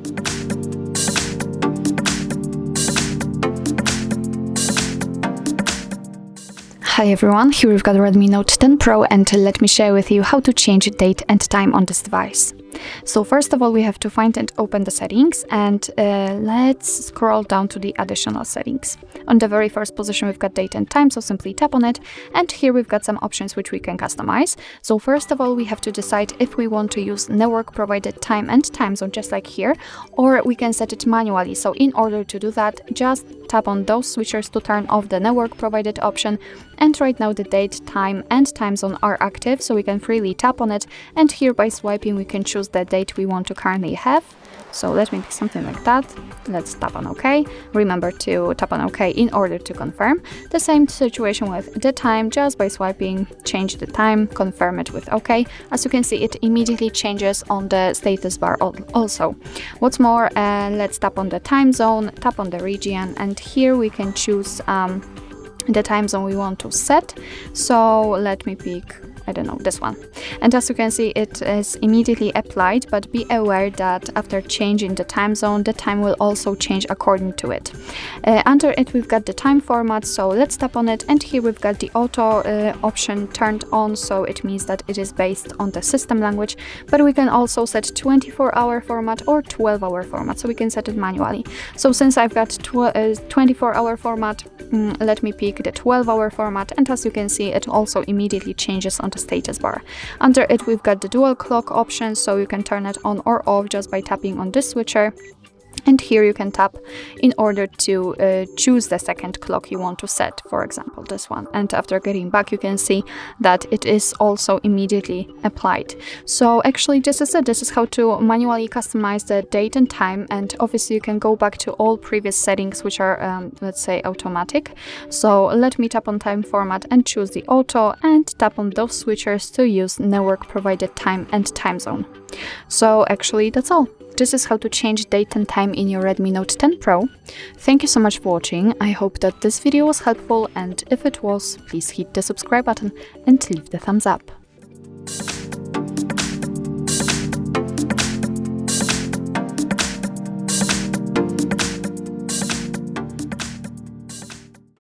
Hi everyone, here we've got Redmi Note 10 Pro and let me share with you how to change date and time on this device. So first of all, we have to find and open the settings, and let's scroll down to the additional settings. On the very first position we've got date and time, so simply tap on it, and here we've got some options which we can customize. So first of all, we have to decide if we want to use network provided time and time zone, just like here, or we can set it manually. So in order to do that, just tap on those switchers to turn off the network provided option, and right now the date, time and time zone are active, so we can freely tap on it, and here by swiping we can choose the date we want to currently have. So let me pick something like that. Let's tap on OK. Remember to tap on OK in order to confirm. The same situation with the time, just by swiping, change the time, confirm it with OK. As you can see, it immediately changes on the status bar also. What's more, let's tap on the time zone, tap on the region, and here we can choose the time zone we want to set. So let me pick, I don't know, this one. And as you can see, it is immediately applied, but be aware that after changing the time zone, the time will also change according to it. Under it, we've got the time format, so let's tap on it, and here we've got the auto option turned on, so it means that it is based on the system language, but we can also set 24-hour format or 12-hour format, so we can set it manually. So since I've got 24-hour format, let me pick the 12-hour format, and as you can see, it also immediately changes on the status bar. Under it, we've got the dual clock option, so you can turn it on or off just by tapping on this switcher. And here you can tap in order to choose the second clock you want to set, for example this one. And after getting back, you can see that it is also immediately applied. So actually this is it. This is how to manually customize the date and time, and obviously you can go back to all previous settings which are let's say automatic. So let me tap on time format and choose the auto, and tap on those switchers to use network provided time and time zone. So actually that's all. This is how to change date and time in your Redmi Note 10 Pro. Thank you so much for watching. I hope that this video was helpful, and if it was, please hit the subscribe button and leave the thumbs up.